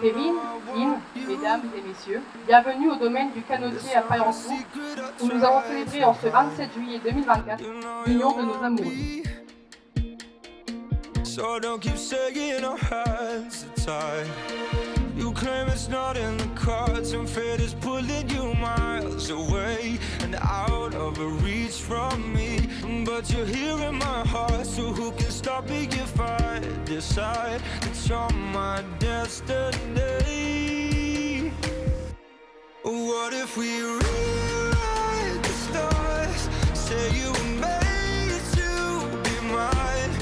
Kevin, Lynn, mesdames et messieurs, bienvenue au domaine du Canotier à Paillencourt, où nous avons célébré en ce 27 juillet 2024 l'union de nos amoureux. So don't keep saying our hands are tied. You claim it's not in the cards, and fate is pulling you miles away and out of reach from me. But you're here in my heart, so who can stop me if I decide that you're my destiny? What if we rewrite the stars? Say you were made to be mine.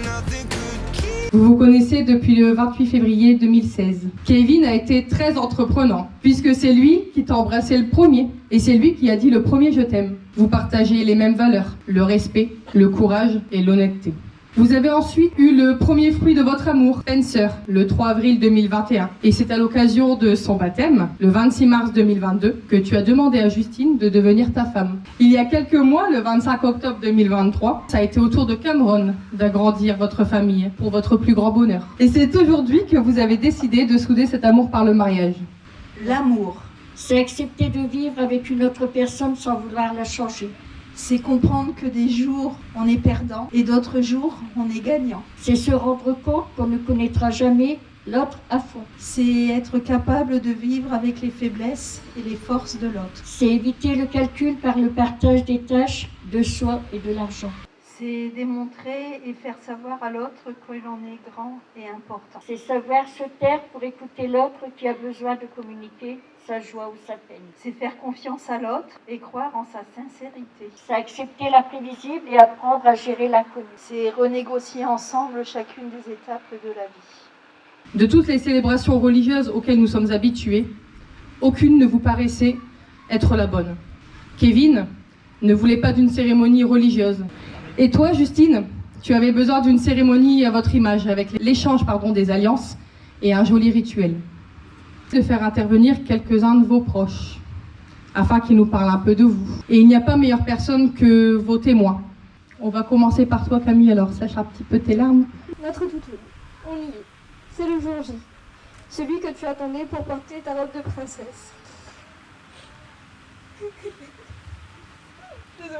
Nothing could keep. Vous vous connaissez depuis le 28 février 2016. Kevin a été très entreprenant, puisque c'est lui qui t'a embrassé le premier, et c'est lui qui a dit le premier je t'aime. Vous partagez les mêmes valeurs, le respect, le courage et l'honnêteté. Vous avez ensuite eu le premier fruit de votre amour, Spencer, le 3 avril 2021. Et c'est à l'occasion de son baptême, le 26 mars 2022, que tu as demandé à Justine de devenir ta femme. Il y a quelques mois, le 25 octobre 2023, ça a été au tour de Cameron d'agrandir votre famille pour votre plus grand bonheur. Et c'est aujourd'hui que vous avez décidé de souder cet amour par le mariage. L'amour, c'est accepter de vivre avec une autre personne sans vouloir la changer. C'est comprendre que des jours, on est perdant et d'autres jours, on est gagnant. C'est se rendre compte qu'on ne connaîtra jamais l'autre à fond. C'est être capable de vivre avec les faiblesses et les forces de l'autre. C'est éviter le calcul par le partage des tâches, de soi et de l'argent. C'est démontrer et faire savoir à l'autre qu'il en est grand et important. C'est savoir se taire pour écouter l'autre qui a besoin de communiquer sa joie ou sa peine. C'est faire confiance à l'autre et croire en sa sincérité. C'est accepter l'imprévisible et apprendre à gérer l'inconnu. C'est renégocier ensemble chacune des étapes de la vie. De toutes les célébrations religieuses auxquelles nous sommes habitués, aucune ne vous paraissait être la bonne. Kevin ne voulait pas d'une cérémonie religieuse. Et toi, Justine, tu avais besoin d'une cérémonie à votre image, avec l'échange des alliances et un joli rituel. De faire intervenir quelques-uns de vos proches, afin qu'ils nous parlent un peu de vous. Et il n'y a pas meilleure personne que vos témoins. On va commencer par toi, Camille, alors sèche un petit peu tes larmes. Notre toutou, on y est. C'est le jour J. Celui que tu attendais pour porter ta robe de princesse. Désolée.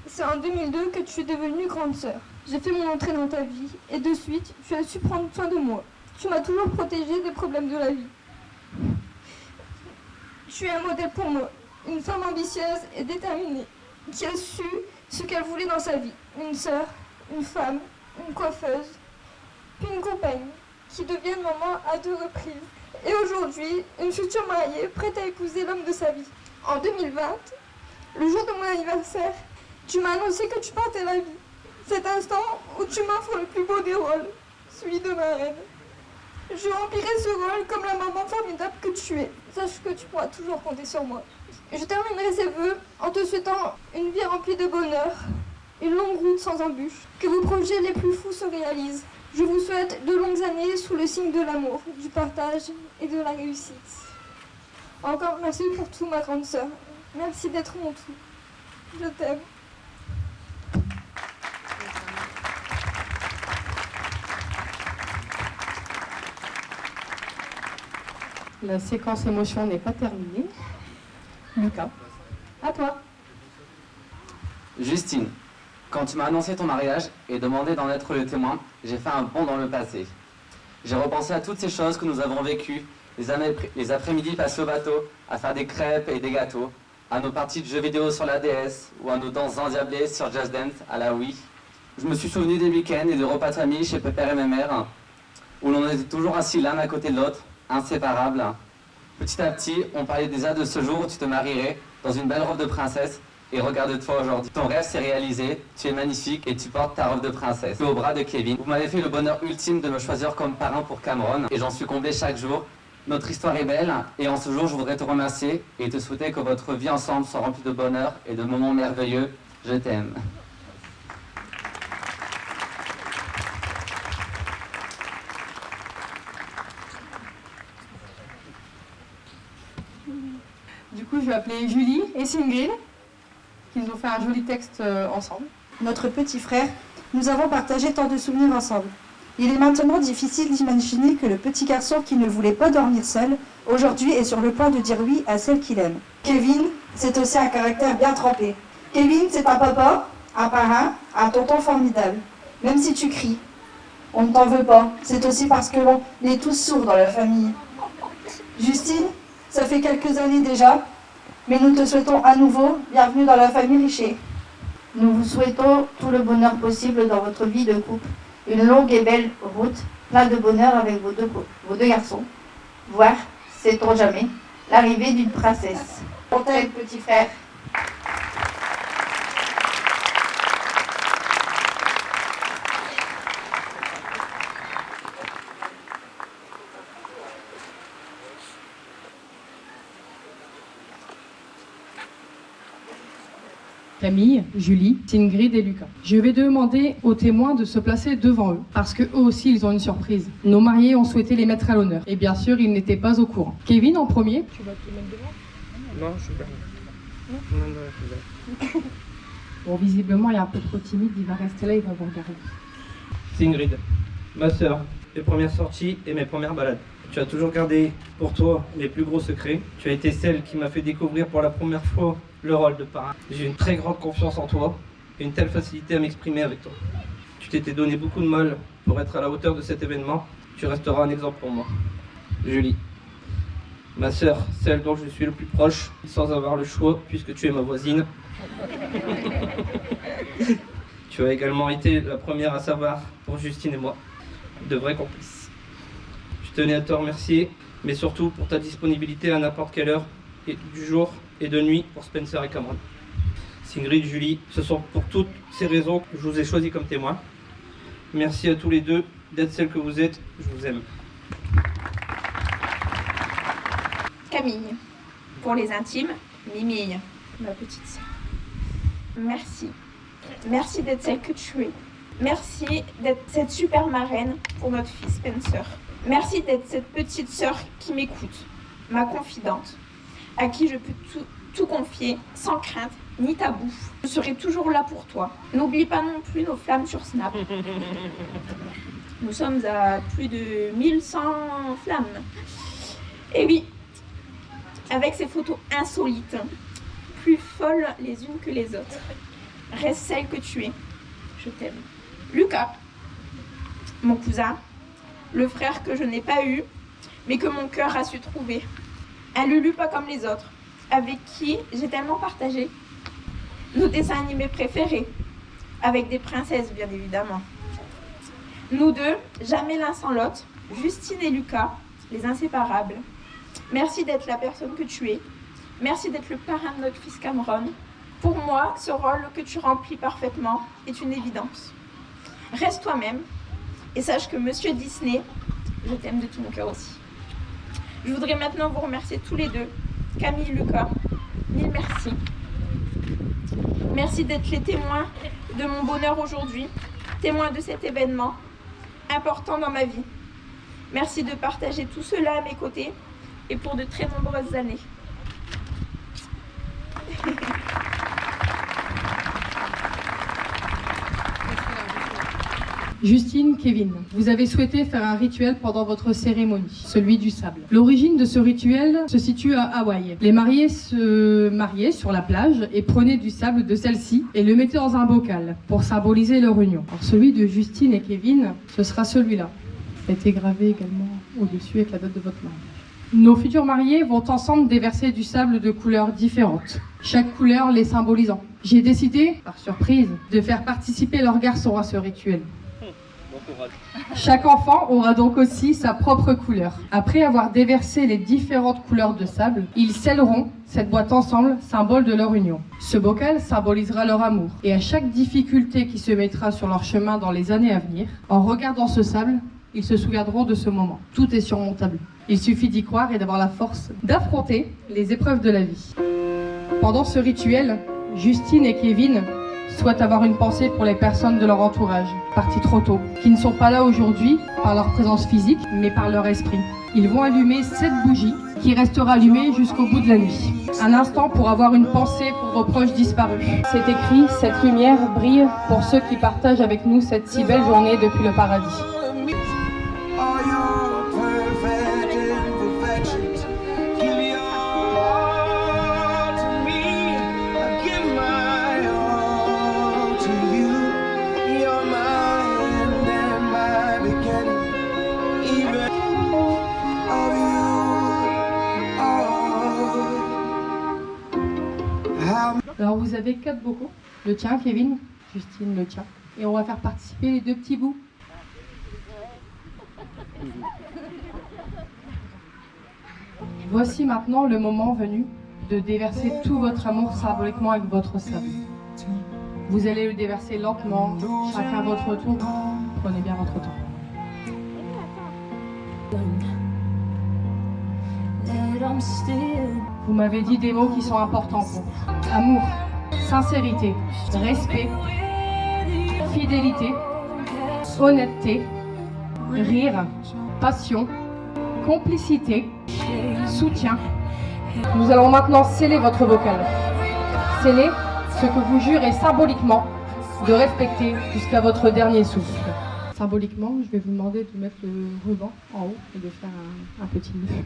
C'est en 2002 que tu es devenue grande sœur. J'ai fait mon entrée dans ta vie et de suite, tu as su prendre soin de moi. Tu m'as toujours protégée des problèmes de la vie. Tu es un modèle pour moi, une femme ambitieuse et déterminée, qui a su ce qu'elle voulait dans sa vie. Une sœur, une femme, une coiffeuse, puis une compagne, qui devient maman à 2 reprises. Et aujourd'hui, une future mariée prête à épouser l'homme de sa vie. En 2020, le jour de mon anniversaire, tu m'as annoncé que tu partais la vie. Cet instant où tu m'offres le plus beau des rôles, celui de ma reine. Je remplirai ce rôle comme la maman formidable que tu es. Sache que tu pourras toujours compter sur moi. Je terminerai ces vœux en te souhaitant une vie remplie de bonheur, une longue route sans embûches, que vos projets les plus fous se réalisent. Je vous souhaite de longues années sous le signe de l'amour, du partage et de la réussite. Encore merci pour tout, ma grande sœur. Merci d'être mon tout. Je t'aime. La séquence émotion n'est pas terminée. Lucas, à toi. Justine, quand tu m'as annoncé ton mariage et demandé d'en être le témoin, j'ai fait un bond dans le passé. J'ai repensé à toutes ces choses que nous avons vécues, les après-midi passés au bateau, à faire des crêpes et des gâteaux, à nos parties de jeux vidéo sur la DS ou à nos danses endiablées sur Just Dance à la Wii. Je me suis souvenu des week-ends et de repas de famille chez Pépère et ma mère, où l'on était toujours assis l'un à côté de l'autre, inséparables. Petit à petit, on parlait déjà de ce jour où tu te marierais dans une belle robe de princesse. Et regarde-toi aujourd'hui, ton rêve s'est réalisé, tu es magnifique et tu portes ta robe de princesse. Tu es au bras de Kevin. Vous m'avez fait le bonheur ultime de me choisir comme parrain pour Cameron et j'en suis comblé chaque jour. Notre histoire est belle et en ce jour, je voudrais te remercier et te souhaiter que votre vie ensemble soit remplie de bonheur et de moments merveilleux. Je t'aime. Du coup, je vais appeler Julie et Singrid, qui nous ont fait un joli texte ensemble. Notre petit frère, nous avons partagé tant de souvenirs ensemble. Il est maintenant difficile d'imaginer que le petit garçon qui ne voulait pas dormir seul, aujourd'hui est sur le point de dire oui à celle qu'il aime. Kevin, c'est aussi un caractère bien trempé. Kevin, c'est un papa, un parrain, un tonton formidable. Même si tu cries, on ne t'en veut pas. C'est aussi parce que l'on est tous sourds dans la famille. Justine, ça fait quelques années déjà, mais nous te souhaitons à nouveau bienvenue dans la famille Richer. Nous vous souhaitons tout le bonheur possible dans votre vie de couple. Une longue et belle route, plein de bonheur avec vos deux garçons. Voir, sait-on jamais, l'arrivée d'une princesse. On t'aime, petit frère. Camille, Julie, Ingrid et Lucas. Je vais demander aux témoins de se placer devant eux, parce que eux aussi ils ont une surprise. Nos mariés ont souhaité les mettre à l'honneur, et bien sûr ils n'étaient pas au courant. Kevin en premier. Tu vas te mettre devant ? Non, je suis pas. Non, je suis là. Bon, visiblement il est un peu trop timide, il va rester là, il va vous regarder. C'est Ingrid, ma sœur, mes premières sorties et mes premières balades. Tu as toujours gardé pour toi les plus gros secrets. Tu as été celle qui m'a fait découvrir pour la première fois le rôle de parrain. J'ai une très grande confiance en toi et une telle facilité à m'exprimer avec toi. Tu t'étais donné beaucoup de mal pour être à la hauteur de cet événement. Tu resteras un exemple pour moi. Julie, ma sœur, celle dont je suis le plus proche, sans avoir le choix puisque tu es ma voisine. Tu as également été la première à savoir pour Justine et moi, de vrais complices. Je tenais à te remercier, mais surtout pour ta disponibilité à n'importe quelle heure du jour et de nuit pour Spencer et Cameron. Ingrid, Julie, ce sont pour toutes ces raisons que je vous ai choisi comme témoin. Merci à tous les deux d'être celles que vous êtes. Je vous aime. Camille, pour les intimes, Mimille, ma petite sœur. Merci. Merci d'être celle que tu es. Merci d'être cette super marraine pour notre fils Spencer. Merci d'être cette petite sœur qui m'écoute, ma confidente, à qui je peux tout confier sans crainte ni tabou. Je serai toujours là pour toi. N'oublie pas non plus nos flammes sur Snap. Nous sommes à plus de 1100 flammes. Et oui, avec ces photos insolites, plus folles les unes que les autres. Reste celle que tu es. Je t'aime. Lucas, mon cousin, le frère que je n'ai pas eu, mais que mon cœur a su trouver. Un Lulu pas comme les autres, avec qui j'ai tellement partagé nos dessins animés préférés, avec des princesses bien évidemment. Nous deux, jamais l'un sans l'autre, Justine et Lucas, les inséparables. Merci d'être la personne que tu es. Merci d'être le parrain de notre fils Cameron. Pour moi, ce rôle que tu remplis parfaitement est une évidence. Reste toi-même et sache que Monsieur Disney, je t'aime de tout mon cœur aussi. Je voudrais maintenant vous remercier tous les deux, Camille, Lucas, mille merci. Merci d'être les témoins de mon bonheur aujourd'hui, témoins de cet événement important dans ma vie. Merci de partager tout cela à mes côtés et pour de très nombreuses années. Justine, Kevin, vous avez souhaité faire un rituel pendant votre cérémonie, celui du sable. L'origine de ce rituel se situe à Hawaï. Les mariés se mariaient sur la plage et prenaient du sable de celle-ci et le mettaient dans un bocal pour symboliser leur union. Alors celui de Justine et Kevin, ce sera celui-là. Ça a été gravé également au-dessus avec la date de votre mariage. Nos futurs mariés vont ensemble déverser du sable de couleurs différentes, chaque couleur les symbolisant. J'ai décidé, par surprise, de faire participer leurs garçons à ce rituel. Chaque enfant aura donc aussi sa propre couleur. Après avoir déversé les différentes couleurs de sable, ils scelleront cette boîte ensemble, symbole de leur union. Ce bocal symbolisera leur amour. Et à chaque difficulté qui se mettra sur leur chemin dans les années à venir, en regardant ce sable, ils se souviendront de ce moment. Tout est surmontable. Il suffit d'y croire et d'avoir la force d'affronter les épreuves de la vie. Pendant ce rituel, Justine et Kevin souhaitent avoir une pensée pour les personnes de leur entourage, parties trop tôt, qui ne sont pas là aujourd'hui par leur présence physique, mais par leur esprit. Ils vont allumer cette bougie qui restera allumée jusqu'au bout de la nuit. Un instant pour avoir une pensée pour vos proches disparus. C'est écrit, cette lumière brille pour ceux qui partagent avec nous cette si belle journée depuis le paradis. Alors vous avez 4 bocaux. Le tien, Kevin, Justine, le tien. Et on va faire participer les 2 petits bouts. Voici maintenant le moment venu de déverser tout votre amour symboliquement avec votre sable. Vous allez le déverser lentement, chacun à votre tour. Prenez bien votre temps. Vous m'avez dit des mots qui sont importants pour vous. Amour, sincérité, respect, fidélité, honnêteté, rire, passion, complicité, soutien. Nous allons maintenant sceller votre vocal. Sceller ce que vous jurez symboliquement de respecter jusqu'à votre dernier souffle. Symboliquement, je vais vous demander de mettre le ruban en haut et de faire un petit nœud.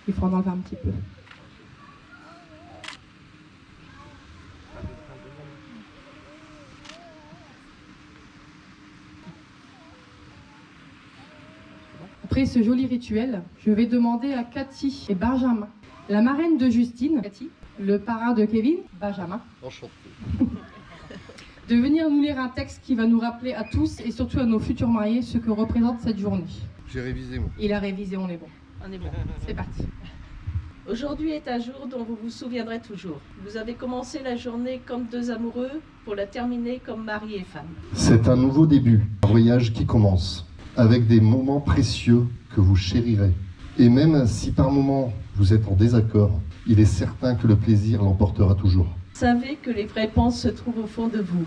Il faut en enlever un petit peu. Après ce joli rituel, je vais demander à Cathy et Benjamin, la marraine de Justine, Cathy, le parrain de Kevin, Benjamin, Enchanté. de venir nous lire un texte qui va nous rappeler à tous et surtout à nos futurs mariés ce que représente cette journée. J'ai révisé, moi. Il a révisé, on est bon. On est bon. C'est parti. Aujourd'hui est un jour dont vous vous souviendrez toujours. Vous avez commencé la journée comme 2 amoureux pour la terminer comme mari et femme. C'est un nouveau début, un voyage qui commence, avec des moments précieux que vous chérirez. Et même si par moments vous êtes en désaccord, il est certain que le plaisir l'emportera toujours. Savez que les vraies penses se trouvent au fond de vous,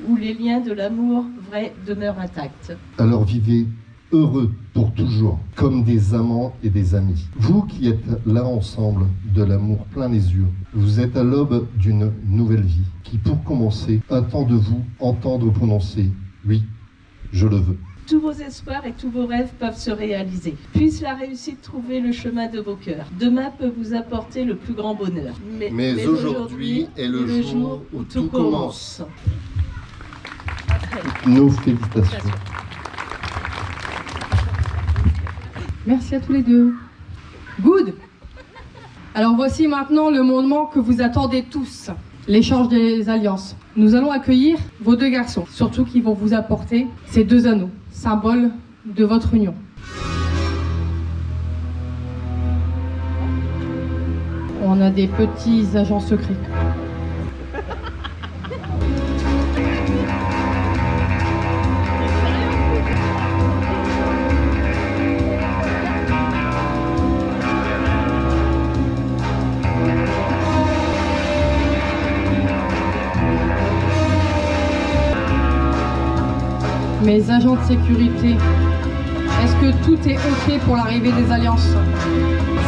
où les liens de l'amour vrai demeurent intacts. Alors vivez heureux pour toujours, comme des amants et des amis. Vous qui êtes là ensemble, de l'amour plein les yeux, vous êtes à l'aube d'une nouvelle vie, qui pour commencer, attend de vous entendre prononcer « Oui, je le veux ». Tous vos espoirs et tous vos rêves peuvent se réaliser. Puisse la réussite trouver le chemin de vos cœurs. Demain peut vous apporter le plus grand bonheur. Mais aujourd'hui est le jour où tout commence. Nos félicitations. Merci à tous les deux. Good. Alors voici maintenant le moment que vous attendez tous, l'échange des alliances. Nous allons accueillir vos 2 garçons, surtout qui vont vous apporter ces 2 anneaux, symbole de votre union. On a des petits agents secrets. Mes agents de sécurité, est-ce que tout est OK pour l'arrivée des alliances?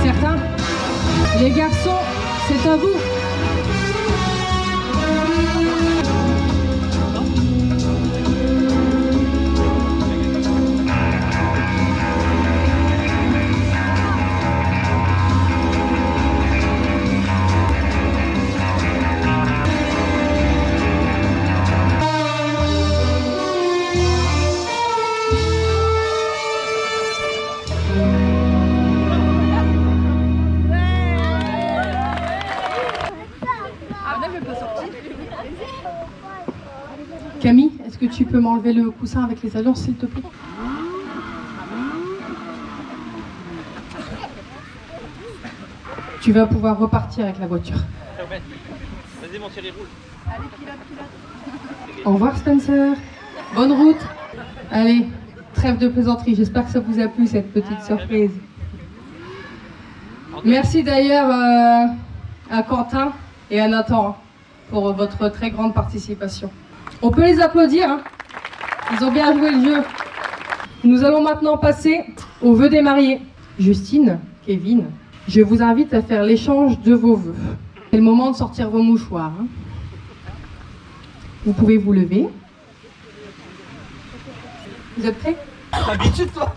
Certains? Les garçons, c'est à vous! Camille, est-ce que tu peux m'enlever le coussin avec les alliances, s'il te plaît? Tu vas pouvoir repartir avec la voiture. Vas-y mon Thierry, roule. Allez, pilote. Au revoir Spencer. Bonne route. Allez, trêve de plaisanterie. J'espère que ça vous a plu cette petite surprise. Merci d'ailleurs à Quentin et à Nathan pour votre très grande participation. On peut les applaudir, hein. Ils ont bien joué le jeu. Nous allons maintenant passer aux vœux des mariés. Justine, Kevin, je vous invite à faire l'échange de vos vœux. C'est le moment de sortir vos mouchoirs, hein. Vous pouvez vous lever. Vous êtes prêts? Habitude-toi.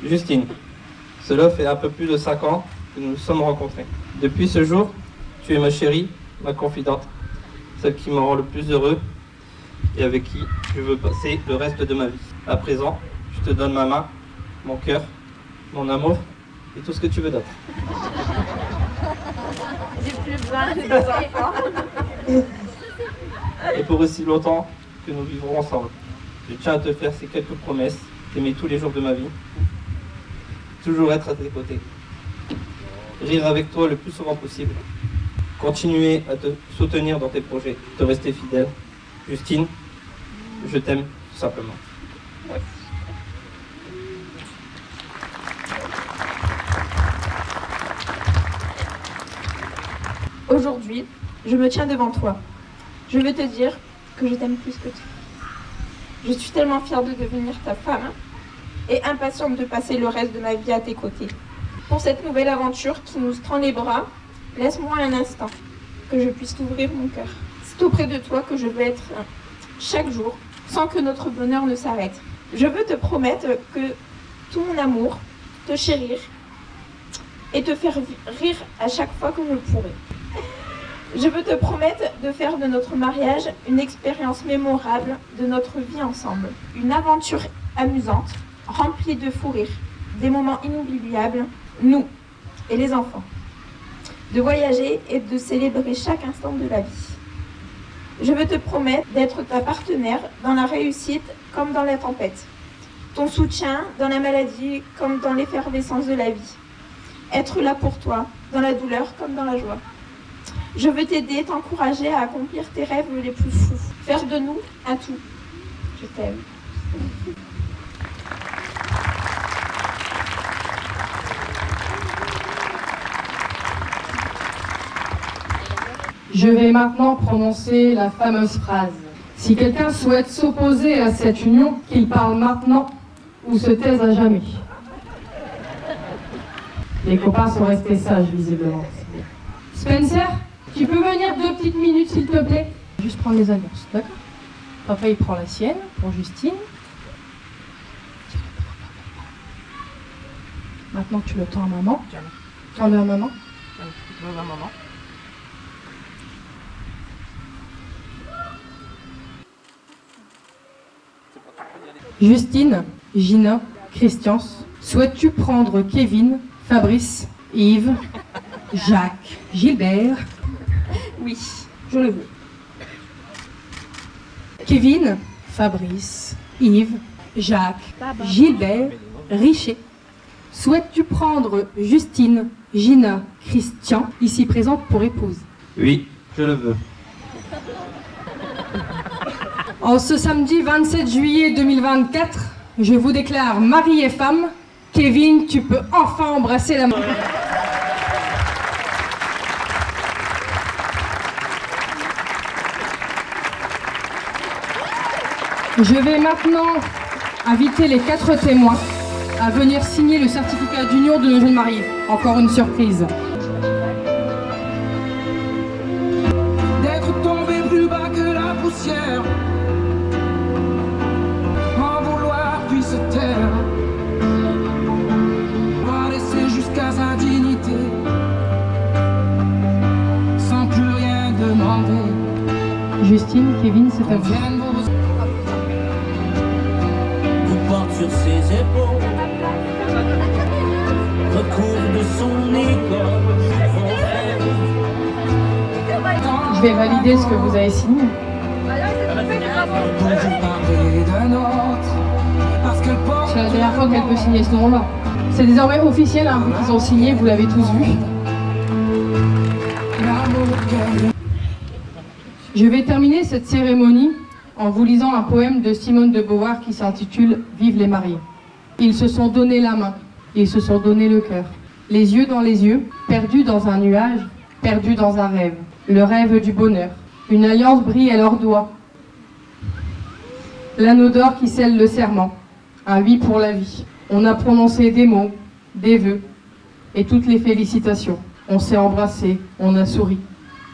Justine, cela fait un peu plus de 5 ans que nous nous sommes rencontrés. Depuis ce jour, tu es ma chérie, ma confidente, celle qui me rend le plus heureux et avec qui je veux passer le reste de ma vie. À présent, je te donne ma main, mon cœur, mon amour et tout ce que tu veux d'autre. J'ai plus besoin de des enfants. Et pour aussi longtemps que nous vivrons ensemble, je tiens à te faire ces quelques promesses, t'aimer tous les jours de ma vie, toujours être à tes côtés, rire avec toi le plus souvent possible, continuer à te soutenir dans tes projets, te rester fidèle. Justine, je t'aime tout simplement. Aujourd'hui, je me tiens devant toi. Je veux te dire que je t'aime plus que tout. Je suis tellement fière de devenir ta femme et impatiente de passer le reste de ma vie à tes côtés. Pour cette nouvelle aventure qui nous tend les bras, laisse-moi un instant que je puisse t'ouvrir mon cœur. C'est auprès de toi que je veux être chaque jour, sans que notre bonheur ne s'arrête. Je veux te promettre que tout mon amour, te chérir et te faire rire à chaque fois que je pourrai. Je veux te promettre de faire de notre mariage une expérience mémorable de notre vie ensemble. Une aventure amusante, remplie de fous rires, des moments inoubliables, nous et les enfants. De voyager et de célébrer chaque instant de la vie. Je veux te promettre d'être ta partenaire dans la réussite comme dans la tempête. Ton soutien dans la maladie comme dans l'effervescence de la vie. Être là pour toi, dans la douleur comme dans la joie. Je veux t'aider, t'encourager à accomplir tes rêves les plus fous. Faire de nous un tout. Je t'aime. Je vais maintenant prononcer la fameuse phrase. Si quelqu'un souhaite s'opposer à cette union, qu'il parle maintenant ou se taise à jamais. Les copains sont restés sages, visiblement. Spencer, tu peux venir 2 petites minutes, s'il te plaît? Juste prendre les alliances, d'accord? Papa, il prend la sienne, pour Justine. Maintenant, tu le tends à maman. Tends-le à maman. Justine, Gina, Christian, souhaites-tu prendre Kevin, Fabrice, Yves, Jacques, Gilbert? Oui, je le veux. Kevin, Fabrice, Yves, Jacques, Gilbert, Richer. Souhaites-tu prendre Justine, Gina, Christian, ici présente pour épouse? Oui, je le veux. En ce samedi 27 juillet 2024, je vous déclare mari et femme. Kevin, tu peux enfin embrasser la main. Je vais maintenant inviter les 4 témoins à venir signer le certificat d'union de nos jeunes mariés. Encore une surprise. D'être tombé plus bas que la poussière, en vouloir puis se taire, pas laisser jusqu'à sa dignité, sans plus rien demander. Justine, Kevin, c'est à vous. Vous porte sur ses épaules, recouvre de son école. Je vais valider ce que vous avez signé. C'est la dernière fois qu'elle peut signer ce nom-là. C'est désormais officiel, hein, vu qu'ils ont signé, vous l'avez tous vu. Je vais terminer cette cérémonie en vous lisant un poème de Simone de Beauvoir qui s'intitule « Vive les mariés ». Ils se sont donné la main, ils se sont donné le cœur. Les yeux dans les yeux, perdus dans un nuage, perdus dans un rêve. Le rêve du bonheur. Une alliance brille à leurs doigts. L'anneau d'or qui scelle le serment. Un oui pour la vie. On a prononcé des mots, des vœux et toutes les félicitations. On s'est embrassé, on a souri.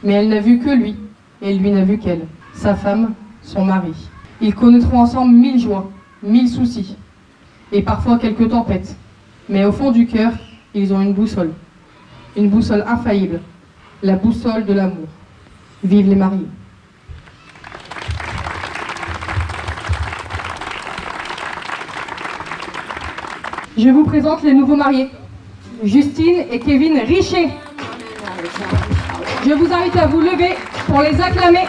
Mais elle n'a vu que lui et lui n'a vu qu'elle. Sa femme, son mari. Ils connaîtront ensemble 1000 joies, 1000 soucis et parfois quelques tempêtes. Mais au fond du cœur, ils ont une boussole infaillible, la boussole de l'amour. Vive les mariés. Je vous présente les nouveaux mariés. Justine et Kevin Richer. Je vous invite à vous lever pour les acclamer.